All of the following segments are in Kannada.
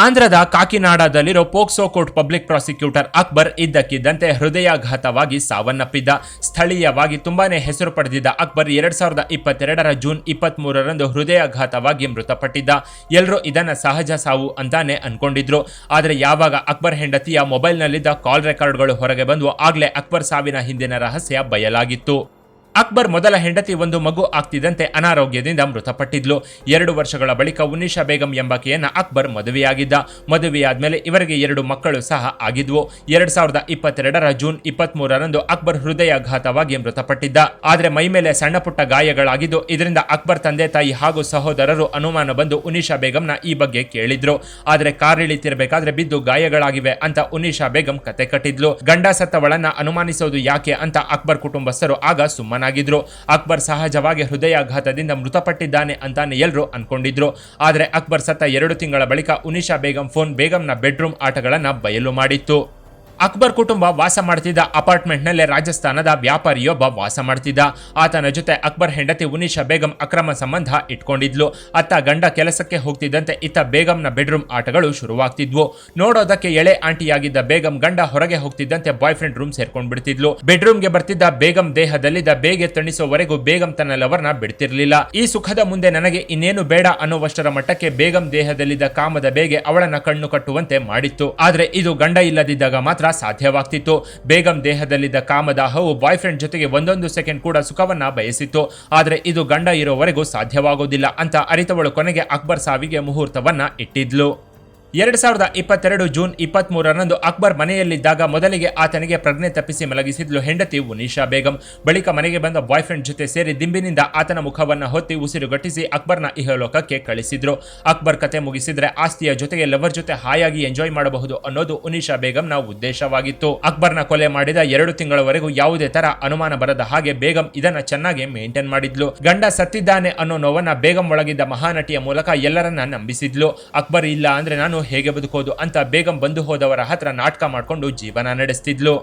ಆಂಧ್ರದ ಕಾಕಿನಾಡದಲ್ಲಿರೋ POCSO court public prosecutor Akbar ಇದ್ದಕ್ಕಿದ್ದಂತೆ ಹೃದಯಾಘಾತವಾಗಿ ಸಾವನ್ನಪ್ಪಿದ್ದ. ಸ್ಥಳೀಯವಾಗಿ ತುಂಬಾನೇ ಹೆಸರು ಪಡೆದಿದ್ದ ಅಕ್ಬರ್ 2022ರ ಜೂನ್ 23ರಂದು ಹೃದಯಾಘಾತವಾಗಿ ಮೃತಪಟ್ಟಿದ್ದ. ಎಲ್ಲರೂ ಇದನ್ನ ಸಹಜ ಸಾವು ಅಂತಾನೆ ಅನ್ಕೊಂಡಿದ್ರು. ಆದ್ರೆ ಯಾವಾಗ ಅಕ್ಬರ್ ಹೆಂಡತಿಯ ಮೊಬೈಲ್ನಲ್ಲಿದ್ದ ಕಾಲ್ ರೆಕಾರ್ಡ್ಗಳು ಹೊರಗೆ ಬಂದು ಆಗ್ಲೇ ಅಕ್ಬರ್ ಸಾವಿನ ಹಿಂದಿನ ರಹಸ್ಯ ಬಯಲಾಗಿತ್ತು. ಅಕ್ಬರ್ ಮೊದಲ ಹೆಂಡತಿ ಒಂದು ಮಗು ಆಗ್ತಿದ್ದಂತೆ ಅನಾರೋಗ್ಯದಿಂದ ಮೃತಪಟ್ಟಿದ್ಲು. 2 ವರ್ಷಗಳ ಬಳಿಕ ಉನ್ನಿಶಾ ಬೇಗಂ ಎಂಬಾಕೆಯನ್ನ ಅಕ್ಬರ್ ಮದುವೆಯಾಗಿದ್ದ. ಮದುವೆಯಾದ್ಮೇಲೆ ಇವರಿಗೆ 2 ಮಕ್ಕಳು ಸಹ ಆಗಿದ್ವು. 2022ರ ಜೂನ್ 23ರಂದು ಅಕ್ಬರ್ ಹೃದಯಾಘಾತವಾಗಿ ಮೃತಪಟ್ಟಿದ್ದ. ಆದ್ರೆ ಮೈ ಮೇಲೆ ಸಣ್ಣ ಪುಟ್ಟ ಗಾಯಗಳಾಗಿದ್ದು ಇದರಿಂದ ಅಕ್ಬರ್ ತಂದೆ ತಾಯಿ ಹಾಗೂ ಸಹೋದರರು ಅನುಮಾನ ಬಂದು ಉನ್ನಿಶಾ ಬೇಗಂನ ಈ ಬಗ್ಗೆ ಕೇಳಿದ್ರು. ಆದ್ರೆ ಕಾರ್ ಇಳಿತಿರ್ಬೇಕಾದ್ರೆ ಬಿದ್ದು ಗಾಯಗಳಾಗಿವೆ ಅಂತ ಉನ್ನಿಶಾ ಬೇಗಂ ಕತೆ ಕಟ್ಟಿದ್ಲು. ಗಂಡ ಸತ್ತವಳನ್ನ ಅನುಮಾನಿಸೋದು ಯಾಕೆ ಅಂತ ಅಕ್ಬರ್ ಕುಟುಂಬಸ್ಥರು ಆಗ ಸುಮ್ಮನಾಗಿದ್ರು. ಅಕ್ಬರ್ ಸಹಜವಾಗಿ ಹೃದಯಾಘಾತದಿಂದ ಮೃತಪಟ್ಟಿದ್ದಾನೆ ಅಂತಾನೆ ಎಲ್ಲರೂ ಅನ್ಕೊಂಡಿದ್ರು. ಆದ್ರೆ ಅಕ್ಬರ್ ಸತ್ತ 2 ತಿಂಗಳ ಬಳಿಕ ಉನ್ನಿಶಾ ಬೇಗಂ ಫೋನ್ ಬೇಗಂನ ಬೆಡ್ರೂಮ್ ಆಟಗಳನ್ನ ಬಯಲು ಮಾಡಿತ್ತು. ಅಕ್ಬರ್ ಕುಟುಂಬ ವಾಸ ಮಾಡ್ತಿದ್ದ ಅಪಾರ್ಟ್ಮೆಂಟ್ನಲ್ಲೇ ರಾಜಸ್ಥಾನದ ವ್ಯಾಪಾರಿಯೊಬ್ಬ ವಾಸ ಮಾಡ್ತಿದ್ದ. ಆತನ ಜೊತೆ ಅಕ್ಬರ್ ಹೆಂಡತಿ ಉನ್ನಿಶಾ ಬೇಗಂ ಅಕ್ರಮ ಸಂಬಂಧ ಇಟ್ಕೊಂಡಿದ್ಲು. ಅತ್ತ ಗಂಡ ಕೆಲಸಕ್ಕೆ ಹೋಗ್ತಿದ್ದಂತೆ ಇತ್ತ ಬೇಗಂನ ಬೆಡ್ರೂಮ್ ಆಟಗಳು ಶುರುವಾಗ್ತಿದ್ವು. ನೋಡೋದಕ್ಕೆ ಎಳೆ ಆಂಟಿಯಾಗಿದ್ದ ಬೇಗಂ ಗಂಡ ಹೊರಗೆ ಹೋಗ್ತಿದ್ದಂತೆ ಬಾಯ್ ಫ್ರೆಂಡ್ ರೂಮ್ ಸೇರ್ಕೊಂಡ್ ಬಿಡ್ತಿದ್ಲು. ಬೆಡ್ರೂಮ್ಗೆ ಬರ್ತಿದ್ದ ಬೇಗಂ ದೇಹದಲ್ಲಿದ್ದ ಬೇಗೆ ತಣಿಸೋವರೆಗೂ ಬೇಗಂ ತನ್ನ ಲವರ್ನ ಬಿಡ್ತಿರ್ಲಿಲ್ಲ. ಈ ಸುಖದ ಮುಂದೆ ನನಗೆ ಇನ್ನೇನು ಬೇಡ ಅನ್ನುವಷ್ಟರ ಮಟ್ಟಕ್ಕೆ ಬೇಗಂ ದೇಹದಲ್ಲಿದ್ದ ಕಾಮದ ಬೇಗೆ ಅವಳನ್ನ ಕಣ್ಣು ಕಟ್ಟುವಂತೆ ಮಾಡಿತ್ತು. ಆದ್ರೆ ಇದು ಗಂಡ ಇಲ್ಲದಿದ್ದಾಗ ಮಾತ್ರ ಸಾಧ್ಯವಾಗ್ತಿತ್ತು. ಬೇಗಂ ದೇಹದಲ್ಲಿದ್ದ ಕಾಮದಾಹವು ಬಾಯ್ ಫ್ರೆಂಡ್ ಜೊತೆಗೆ ಒಂದೊಂದು ಸೆಕೆಂಡ್ ಕೂಡ ಸುಖವನ್ನ ಬಯಸಿತ್ತು. ಆದ್ರೆ ಇದು ಗಂಡ ಇರೋವರೆಗೂ ಸಾಧ್ಯವಾಗೋದಿಲ್ಲ ಅಂತ ಅರಿತವಳು ಕೊನೆಗೆ ಅಕ್ಬರ್ ಸಾವಿಗೆ ಮುಹೂರ್ತವನ್ನ ಇಟ್ಟಿದ್ಲು. 2022 ಜೂನ್ 23ರಂದು ಅಕ್ಬರ್ ಮನೆಯಲ್ಲಿದ್ದಾಗ ಮೊದಲಿಗೆ ಆತನಿಗೆ ಪ್ರಜ್ಞೆ ತಪ್ಪಿಸಿ ಮಲಗಿಸಿದ್ಲು ಹೆಂಡತಿ ಉನ್ನಿಶಾ ಬೇಗಂ. ಬಳಿಕ ಮನೆಗೆ ಬಂದ ಬಾಯ್ ಫ್ರೆಂಡ್ ಜೊತೆ ಸೇರಿ ದಿಂಬಿನಿಂದ ಆತನ ಮುಖವನ್ನ ಹೊತ್ತಿ ಉಸಿರುಗಟ್ಟಿಸಿ ಅಕ್ಬರ್ನ ಇಹಲೋಕಕ್ಕೆ ಕಳಿಸಿದ್ರು. ಅಕ್ಬರ್ ಕತೆ ಮುಗಿಸಿದ್ರೆ ಆಸ್ತಿಯ ಜೊತೆಗೆ ಲವರ್ ಜೊತೆ ಹಾಯಾಗಿ ಎಂಜಾಯ್ ಮಾಡಬಹುದು ಅನ್ನೋದು ಉನ್ನಿಶಾ ಬೇಗಂನ ಉದ್ದೇಶವಾಗಿತ್ತು. ಅಕ್ಬರ್ನ ಕೊಲೆ ಮಾಡಿದ 2 ತಿಂಗಳವರೆಗೂ ಯಾವುದೇ ತರ ಅನುಮಾನ ಬರದ ಹಾಗೆ ಬೇಗಂ ಇದನ್ನ ಚೆನ್ನಾಗಿ ಮೇಂಟೈನ್ ಮಾಡಿದ್ಲು. ಗಂಡ ಸತ್ತಿದ್ದಾನೆ ಅನ್ನೋ ನೋವನ್ನ ಬೇಗಂ ಒಳಗಿದ್ದ ಮಹಾನಟಿಯ ಮೂಲಕ ಎಲ್ಲರನ್ನ ನಂಬಿಸಿದ್ಲು. ಅಕ್ಬರ್ ಇಲ್ಲ ಅಂದ್ರೆ ನಾನು ಹೇಗೆ ಬದುಕೋದು ಅಂತ ಬೇಗಂ ಬಂದು ಹೋದವರ ಹತ್ರ ನಾಟಕ ಮಾಡ್ಕೊಂಡು ಜೀವನ ನಡೆಸ್ತಿದ್ಲು.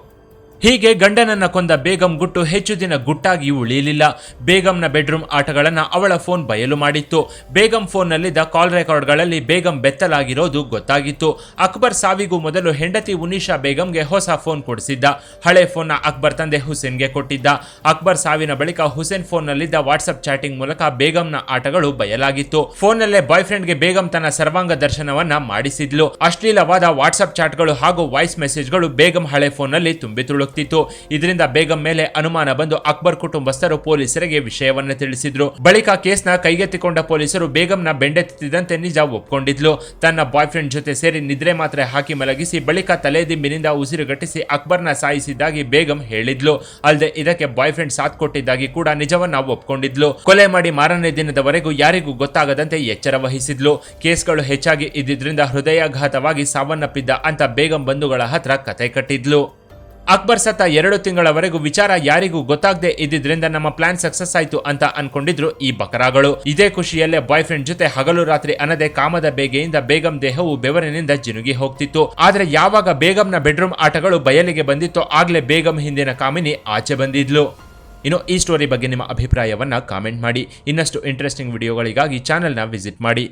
ಹೀಗೆ ಗಂಡನನ್ನ ಕೊಂದ ಬೇಗಂ ಗುಟ್ಟು ಹೆಚ್ಚು ದಿನ ಗುಟ್ಟಾಗಿ ಉಳಿಯಲಿಲ್ಲ. ಬೇಗಂನ ಬೆಡ್ರೂಮ್ ಆಟಗಳನ್ನ ಅವಳ ಫೋನ್ ಬಯಲು ಮಾಡಿತ್ತು. ಬೇಗಂ ಫೋನ್ನಲ್ಲಿದ್ದ ಕಾಲ್ ರೆಕಾರ್ಡ್ಗಳಲ್ಲಿ ಬೇಗಂ ಬೆತ್ತಲಾಗಿರೋದು ಗೊತ್ತಾಗಿತ್ತು. ಅಕ್ಬರ್ ಸಾವಿಗೂ ಮೊದಲು ಹೆಂಡತಿ ಉನ್ನಿಶಾ ಬೇಗಂಗೆ ಹೊಸ ಫೋನ್ ಕೊಡಿಸಿದ್ದ. ಹಳೆ ಫೋನ್ನ ಅಕ್ಬರ್ ತಂದೆ ಹುಸೇನ್ಗೆ ಕೊಟ್ಟಿದ್ದ. ಅಕ್ಬರ್ ಸಾವಿನ ಬಳಿಕ ಹುಸೇನ್ ಫೋನ್ನಲ್ಲಿದ್ದ ವಾಟ್ಸ್ಆಪ್ ಚಾಟಿಂಗ್ ಮೂಲಕ ಬೇಗಂನ ಆಟಗಳು ಬಯಲಾಗಿತ್ತು. ಫೋನ್ನಲ್ಲೇ ಬಾಯ್ ಫ್ರೆಂಡ್ಗೆ ಬೇಗಂ ತನ್ನ ಸರ್ವಾಂಗ ದರ್ಶನವನ್ನ ಮಾಡಿಸಿದ್ಲು. ಅಶ್ಲೀಲವಾದ ವಾಟ್ಸ್ಆಪ್ ಚಾಟ್ಗಳು ಹಾಗೂ ವಾಯ್ಸ್ ಮೆಸೇಜ್ಗಳು ಬೇಗಂ ಹಳೆ ಫೋನ್ನಲ್ಲಿ ತುಂಬಿತು. ಇದರಿಂದ ಬೇಗಂ ಮೇಲೆ ಅನುಮಾನ ಬಂದು ಅಕ್ಬರ್ ಕುಟುಂಬಸ್ಥರು ಪೊಲೀಸರಿಗೆ ವಿಷಯವನ್ನ ತಿಳಿಸಿದ್ರು. ಬಳಿಕ ಕೇಸ್ನ ಕೈಗೆತ್ತಿಕೊಂಡ ಪೊಲೀಸರು ಬೇಗಂನ ಬೆಂಡೆತ್ತಿದಂತೆ ನಿಜ ಒಪ್ಕೊಂಡಿದ್ಲು. ತನ್ನ ಬಾಯ್ ಫ್ರೆಂಡ್ ಜೊತೆ ಸೇರಿ ನಿದ್ರೆ ಮಾತ್ರೆ ಹಾಕಿ ಮಲಗಿಸಿ ಬಳಿಕ ತಲೆದಿಂಬಿನಿಂದ ಉಸಿರುಗಟ್ಟಿಸಿ ಅಕ್ಬರ್ನ ಸಾಯಿಸಿದ್ದಾಗಿ ಬೇಗಂ ಹೇಳಿದ್ಲು. ಅಲ್ಲದೆ ಇದಕ್ಕೆ ಬಾಯ್ ಫ್ರೆಂಡ್ ಸಾಥ್ ಕೊಟ್ಟಿದ್ದಾಗಿ ಕೂಡ ನಿಜವನ್ನ ಒಪ್ಕೊಂಡಿದ್ಲು. ಕೊಲೆ ಮಾಡಿ ಮಾರನೇ ದಿನದವರೆಗೂ ಯಾರಿಗೂ ಗೊತ್ತಾಗದಂತೆ ಎಚ್ಚರ ವಹಿಸಿದ್ಲು. ಕೇಸ್ಗಳು ಹೆಚ್ಚಾಗಿ ಇದ್ದಿದ್ರಿಂದ ಹೃದಯಾಘಾತವಾಗಿ ಸಾವನ್ನಪ್ಪಿದ್ದ ಅಂತ ಬೇಗಂ ಬಂಧುಗಳ ಹತ್ರ ಕತೆ ಕಟ್ಟಿದ್ಲು. ಅಕ್ಬರ್ ಸತ್ತ 2 ತಿಂಗಳವರೆಗೂ ವಿಚಾರ ಯಾರಿಗೂ ಗೊತ್ತಾಗದೆ ಇದ್ದಿದ್ರಿಂದ ನಮ್ಮ ಪ್ಲಾನ್ ಸಕ್ಸಸ್ ಆಯ್ತು ಅಂತ ಅನ್ಕೊಂಡಿದ್ರು ಈ ಬಕರಾಗಳು. ಇದೇ ಖುಷಿಯಲ್ಲೇ ಬಾಯ್ ಫ್ರೆಂಡ್ ಜೊತೆ ಹಗಲು ರಾತ್ರಿ ಅನ್ನದೆ ಕಾಮದ ಬೇಗೆಯಿಂದ ಬೇಗಂ ದೇಹವು ಬೆವರಿನಿಂದ ಜಿನುಗಿ ಹೋಗ್ತಿತ್ತು. ಆದ್ರೆ ಯಾವಾಗ ಬೇಗಂನ ಬೆಡ್ರೂಮ್ ಆಟಗಳು ಬಯಲಿಗೆ ಬಂದಿತ್ತೋ ಆಗ್ಲೇ ಬೇಗಂ ಹಿಂದಿನ ಕಾಮಿನಿ ಆಚೆ ಬಂದಿದ್ಲು. ಇನ್ನು ಈ ಸ್ಟೋರಿ ಬಗ್ಗೆ ನಿಮ್ಮ ಅಭಿಪ್ರಾಯವನ್ನ ಕಾಮೆಂಟ್ ಮಾಡಿ. ಇನ್ನಷ್ಟು ಇಂಟ್ರೆಸ್ಟಿಂಗ್ ವಿಡಿಯೋಗಳಿಗಾಗಿ ಚಾನೆಲ್ನ ವಿಸಿಟ್ ಮಾಡಿ.